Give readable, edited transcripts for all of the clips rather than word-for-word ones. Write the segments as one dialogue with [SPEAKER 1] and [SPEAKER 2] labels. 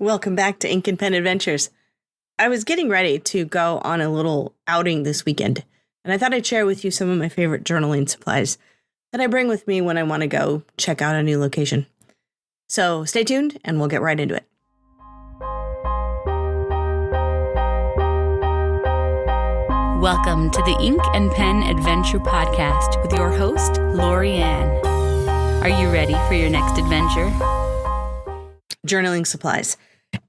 [SPEAKER 1] Welcome back to Ink and Pen Adventures. I was getting ready to go on a little outing this weekend, and I thought I'd share with you some of my favorite journaling supplies that I bring with me when I want to go check out a new location. So stay tuned, and we'll get right into it.
[SPEAKER 2] Welcome to the Ink and Pen Adventure Podcast with your host, Lori Ann. Are you ready for your next adventure?
[SPEAKER 1] Journaling supplies.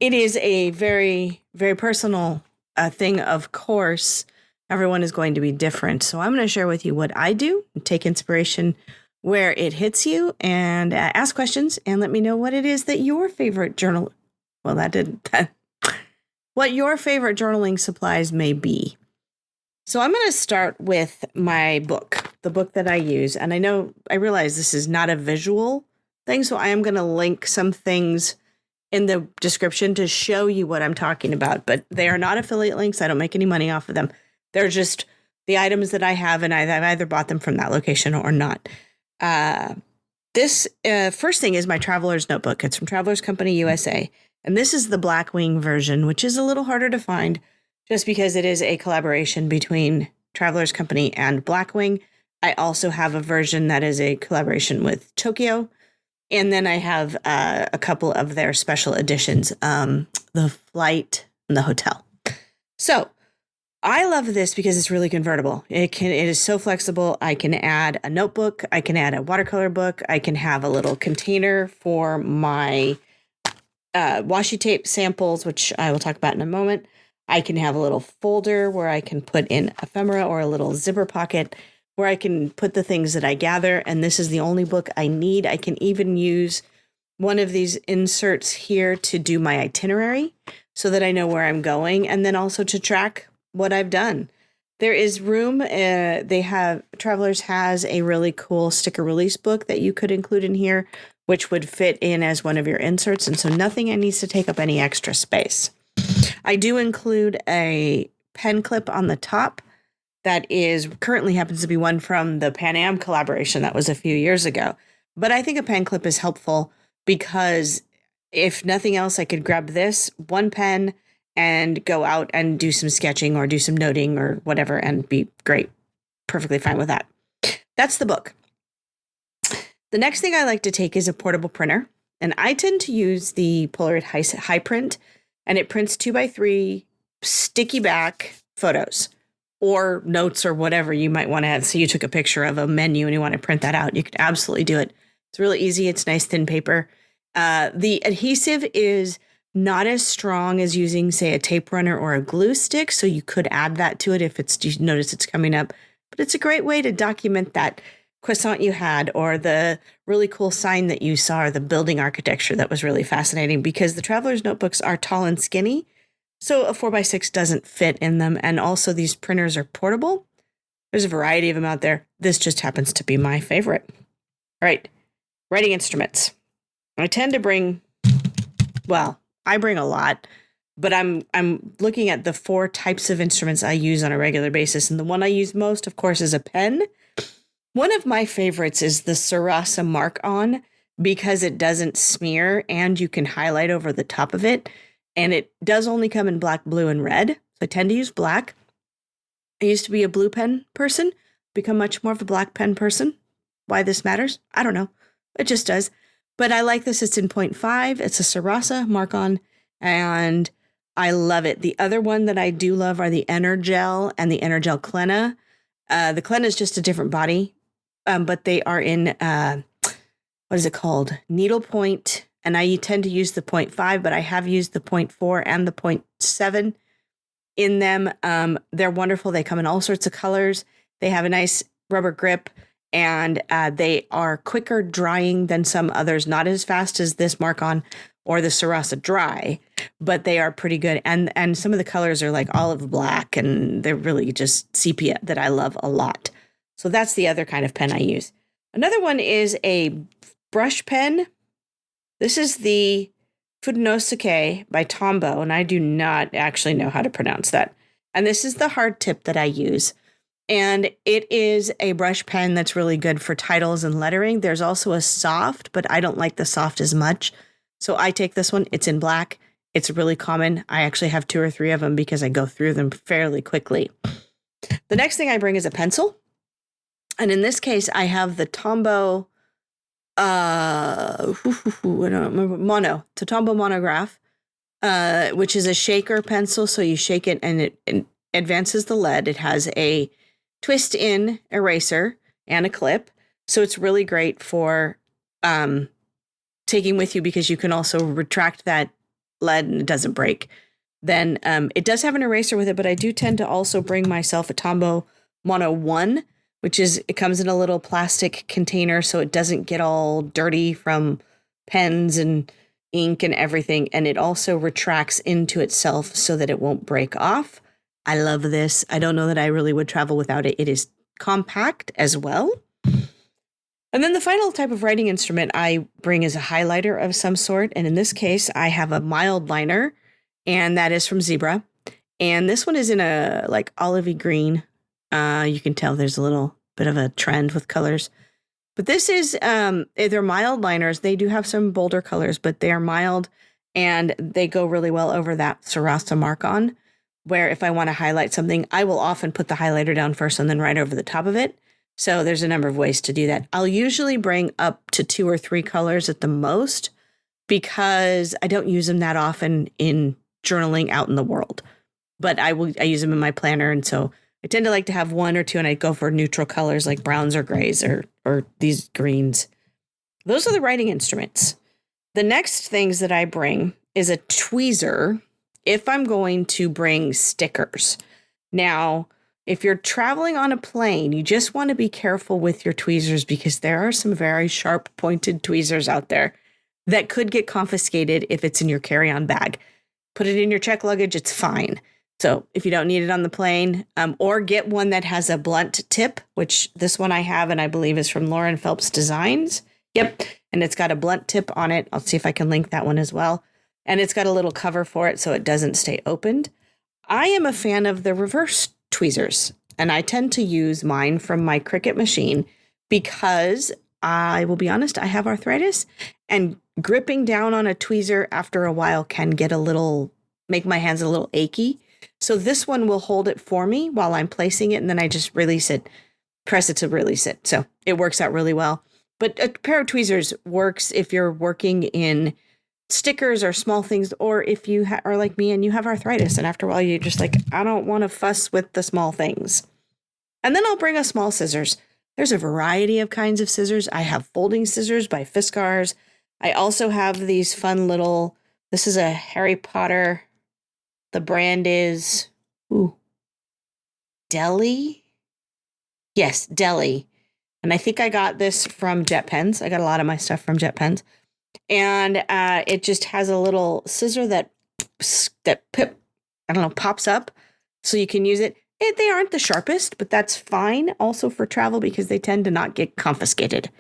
[SPEAKER 1] It is a very, very personal thing, of course. Everyone is going to be different. So I'm going to share with you what I do, take inspiration where it hits you, and ask questions and let me know what it is that your favorite what your favorite journaling supplies may be. So I'm going to start with my book, the book that I use. And I realize this is not a visual thing, so I am going to link some things in the description to show you what I'm talking about, but they are not affiliate links. I don't make any money off of them. They're just the items that I have, and I've either bought them from that location or not. This first thing is my Traveler's Notebook. It's from Traveler's Company USA, and this is the Blackwing version, which is a little harder to find just because it is a collaboration between Traveler's Company and Blackwing. I also have a version that is a collaboration with Tokyo. And then I have a couple of their special editions, the Flight and the Hotel. So I love this because it's really convertible. It is so flexible. I can add a notebook. I can add a watercolor book. I can have a little container for my washi tape samples, which I will talk about in a moment. I can have a little folder where I can put in ephemera, or a little zipper pocket where I can put the things that I gather. And this is the only book I need. I can even use one of these inserts here to do my itinerary so that I know where I'm going, and then also to track what I've done. There is room. Travelers has a really cool sticker release book that you could include in here, which would fit in as one of your inserts. And so nothing needs to take up any extra space. I do include a pen clip on the top that currently happens to be one from the Pan Am collaboration that was a few years ago. But I think a pen clip is helpful because if nothing else, I could grab this one pen and go out and do some sketching or do some noting or whatever and be great. Perfectly fine with that. That's the book. The next thing I like to take is a portable printer. And I tend to use the Polaroid High Print, and it prints 2x3 sticky back photos or notes or whatever you might want to have. So you took a picture of a menu and you want to print that out. You could absolutely do it. It's really easy. It's nice thin paper. The adhesive is not as strong as using, say, a tape runner or a glue stick. So you could add that to it if you notice it's coming up. But it's a great way to document that croissant you had, or the really cool sign that you saw, or the building architecture that was really fascinating, because the Traveler's Notebooks are tall and skinny. So a 4x6 doesn't fit in them. And also these printers are portable. There's a variety of them out there. This just happens to be my favorite. All right. Writing instruments. I tend to bring a lot, but I'm looking at the 4 types of instruments I use on a regular basis. And the one I use most, of course, is a pen. One of my favorites is the Sarasa Mark-On, because it doesn't smear and you can highlight over the top of it. And it does only come in black, blue, and red. So I tend to use black. I used to be a blue pen person, become much more of a black pen person. Why this matters? I don't know. It just does. But I like this. It's in 0.5. It's a Sarasa Mark-On, and I love it. The other one that I do love are the Energel and the Energel Klena. The Klena is just a different body, but they are in, what is it called? Needlepoint. And I tend to use the 0.5, but I have used the 0.4 and the 0.7 in them. They're wonderful. They come in all sorts of colors. They have a nice rubber grip, and they are quicker drying than some others. Not as fast as this Mark-On or the Sarasa Dry, but they are pretty good. And some of the colors are like olive black, and they're really just sepia that I love a lot. So that's the other kind of pen I use. Another one is a brush pen. This is the Fudonosuke by Tombow, and I do not actually know how to pronounce that. And this is the hard tip that I use. And it is a brush pen that's really good for titles and lettering. There's also a soft, but I don't like the soft as much. So I take this one. It's in black. It's really common. I actually have 2 or 3 of them because I go through them fairly quickly. The next thing I bring is a pencil. And in this case, I have the Tombow, I don't remember, Tombow Monograph, which is a shaker pencil. So you shake it and it advances the lead. It has a twist-in eraser and a clip. So it's really great for taking with you because you can also retract that lead and it doesn't break. Then it does have an eraser with it, but I do tend to also bring myself a Tombow Mono 1, which is, it comes in a little plastic container so it doesn't get all dirty from pens and ink and everything. And it also retracts into itself so that it won't break off. I love this. I don't know that I really would travel without it. It is compact as well. And then the final type of writing instrument I bring is a highlighter of some sort. And in this case, I have a mild liner, and that is from Zebra. And this one is in a like olivey green. You can tell there's a little bit of a trend with colors. But this is, they're mild liners. They do have some bolder colors, but they are mild and they go really well over that Sarasa Mark-On, where if I want to highlight something, I will often put the highlighter down first and then right over the top of it. So there's a number of ways to do that. I'll usually bring up to 2 or 3 colors at the most because I don't use them that often in journaling out in the world. But I use them in my planner, and so I tend to like to have 1 or 2, and I go for neutral colors like browns or grays or these greens. Those are the writing instruments. The next things that I bring is a tweezer if I'm going to bring stickers. Now, if you're traveling on a plane, you just want to be careful with your tweezers because there are some very sharp pointed tweezers out there that could get confiscated if it's in your carry-on bag. Put it in your check luggage, it's fine. So if you don't need it on the plane, or get one that has a blunt tip, which this one I have and I believe is from Lauren Phelps Designs. Yep. And it's got a blunt tip on it. I'll see if I can link that one as well. And it's got a little cover for it so it doesn't stay opened. I am a fan of the reverse tweezers, and I tend to use mine from my Cricut machine because I will be honest, I have arthritis, and gripping down on a tweezer after a while can get make my hands a little achy. So this one will hold it for me while I'm placing it, and then I just release it, press it to release it. So it works out really well. But a pair of tweezers works if you're working in stickers or small things, or if you are like me and you have arthritis, and after a while you're just like, I don't want to fuss with the small things. And then I'll bring a small scissors. There's a variety of kinds of scissors. I have folding scissors by Fiskars. I also have these fun little, this is a Harry Potter. The brand is, Deli? Yes, Deli. And I think I got this from JetPens. I got a lot of my stuff from JetPens. And it just has a little scissor that pops up so you can use it. They aren't the sharpest, but that's fine also for travel because they tend to not get confiscated.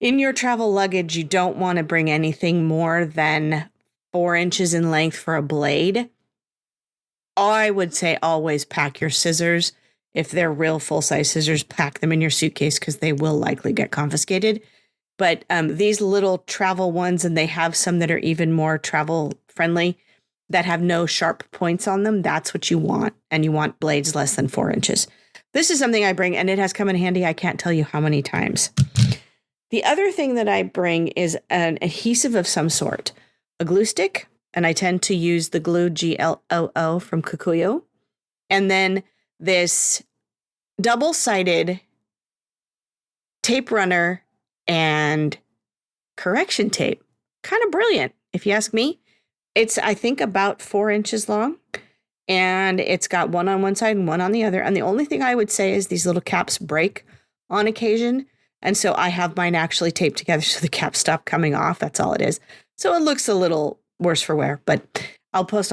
[SPEAKER 1] In your travel luggage, you don't want to bring anything more than 4 inches in length for a blade. I would say always pack your scissors. If they're real full-size scissors, pack them in your suitcase because they will likely get confiscated. But these little travel ones, and they have some that are even more travel friendly that have no sharp points on them. That's what you want. And you want blades less than 4 inches. This is something I bring, and it has come in handy. I can't tell you how many times. The other thing that I bring is an adhesive of some sort, a glue stick. And I tend to use the glue GLOO from Kikuyu. And then this double-sided tape runner and correction tape. Kind of brilliant, if you ask me. It's, I think, about 4 inches long. And it's got one on one side and one on the other. And the only thing I would say is these little caps break on occasion. And so I have mine actually taped together so the caps stop coming off. That's all it is. So it looks a little worse for wear, but I'll post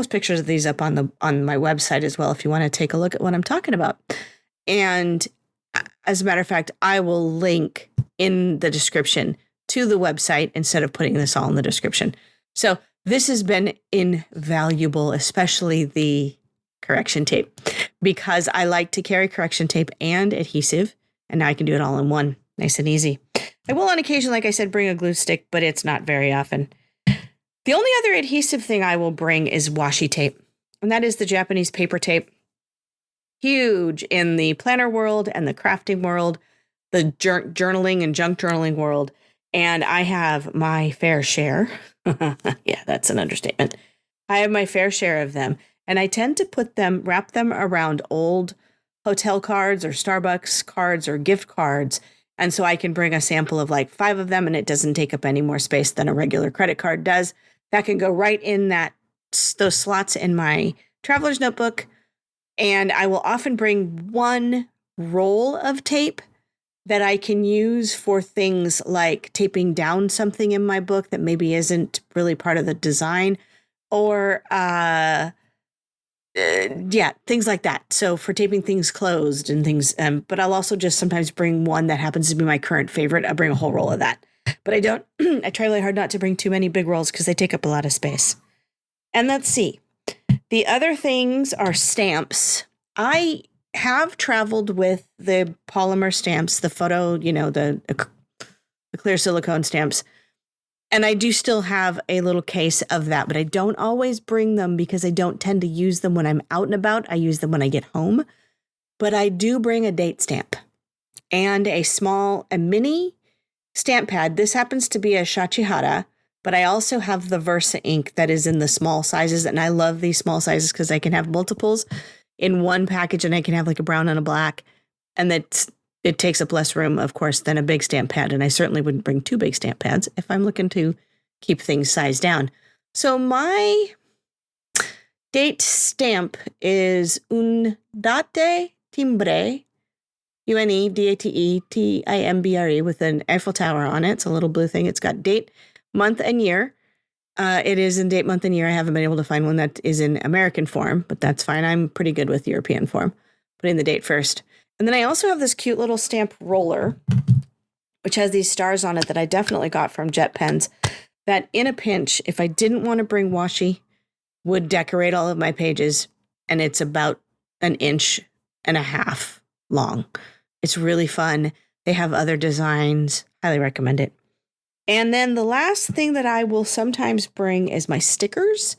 [SPEAKER 1] pictures of these up on my website as well if you want to take a look at what I'm talking about. And as a matter of fact, I will link in the description to the website instead of putting this all in the description. So this has been invaluable, especially the correction tape, because I like to carry correction tape and adhesive, and now I can do it all in one, nice and easy. I will on occasion, like I said, bring a glue stick, but it's not very often. The only other adhesive thing I will bring is washi tape, and that is the Japanese paper tape. Huge in the planner world and the crafting world, the journaling and junk journaling world. And I have my fair share. Yeah, that's an understatement. I have my fair share of them. And I tend to wrap them around old hotel cards or Starbucks cards or gift cards. And so I can bring a sample of like 5 of them, and it doesn't take up any more space than a regular credit card does. That can go right in those slots in my traveler's notebook. And I will often bring one roll of tape that I can use for things like taping down something in my book that maybe isn't really part of the design, or things like that. So for taping things closed and things, but I'll also just sometimes bring one that happens to be my current favorite. I'll bring a whole roll of that. But I try really hard not to bring too many big rolls because they take up a lot of space. And let's see. The other things are stamps. I have traveled with the polymer stamps, the photo, the clear silicone stamps. And I do still have a little case of that, but I don't always bring them because I don't tend to use them when I'm out and about. I use them when I get home. But I do bring a date stamp and a mini stamp pad. This happens to be a Shachihara, but I also have the Versa ink that is in the small sizes. And I love these small sizes because I can have multiples in one package, and I can have like a brown and a black. And it takes up less room, of course, than a big stamp pad. And I certainly wouldn't bring 2 big stamp pads if I'm looking to keep things sized down. So my date stamp is un date timbre, UNEDATE with an Eiffel Tower on it. It's a little blue thing. It's got date, month, and year. It is in date, month, and year. I haven't been able to find one that is in American form, but that's fine. I'm pretty good with European form. Putting the date first. And then I also have this cute little stamp roller, which has these stars on it that I definitely got from Jet Pens, that in a pinch, if I didn't want to bring washi, would decorate all of my pages. And it's about 1.5 inches long. It's really fun. They have other designs. Highly recommend it. And then the last thing that I will sometimes bring is my stickers.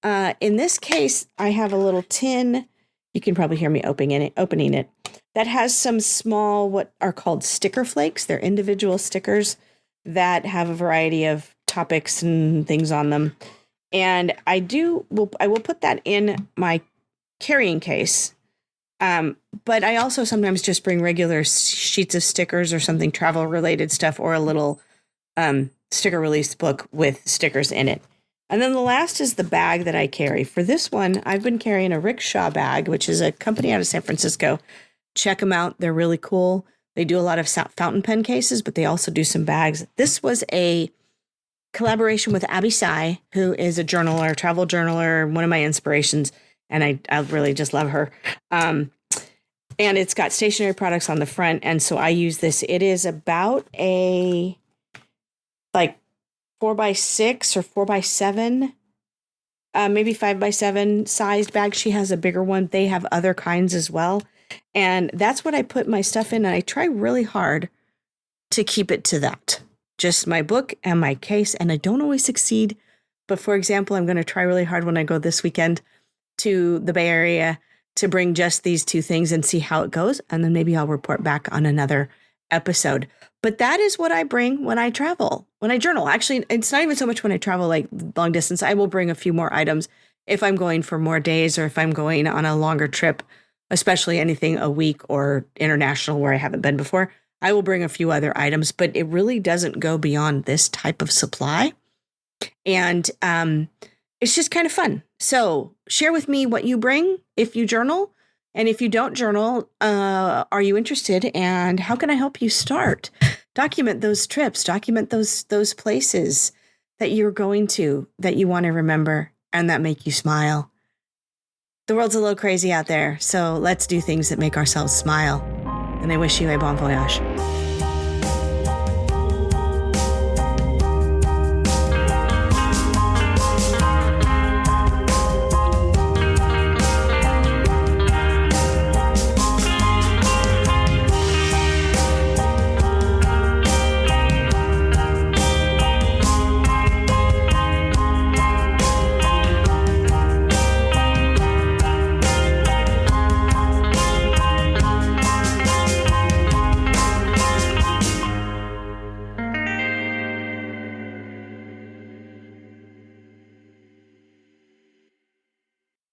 [SPEAKER 1] In this case, I have a little tin. You can probably hear me opening it. That has some small, what are called sticker flakes. They're individual stickers that have a variety of topics and things on them. And I will put that in my carrying case. But I also sometimes just bring regular sheets of stickers or something travel related stuff, or a little sticker release book with stickers in it. And then the last is the bag that I carry. For this one, I've been carrying a Rickshaw bag, which is a company out of San Francisco. Check them out. They're really cool. They do a lot of fountain pen cases, but they also do some bags. This was a collaboration with Abby Sai, who is a journaler, travel journaler, one of my inspirations. And I really just love her. And it's got stationery products on the front. And so I use this. It is about a 4x6 or 4x7, maybe 5x7 sized bag. She has a bigger one. They have other kinds as well. And that's what I put my stuff in. And I try really hard to keep it to that. Just my book and my case. And I don't always succeed. But for example, I'm going to try really hard when I go this weekend to the Bay Area to bring just these 2 things and see how it goes. And then maybe I'll report back on another episode. But that is what I bring when I travel, when I journal. Actually, it's not even so much when I travel like long distance. I will bring a few more items if I'm going for more days, or if I'm going on a longer trip, especially anything a week or international where I haven't been before. I will bring a few other items, but it really doesn't go beyond this type of supply. And it's just kind of fun. So share with me what you bring if you journal. And if you don't journal, are you interested? And how can I help you start? Document those trips, document those places that you're going to, that you want to remember and that make you smile. The world's a little crazy out there, so let's do things that make ourselves smile. And I wish you a bon voyage.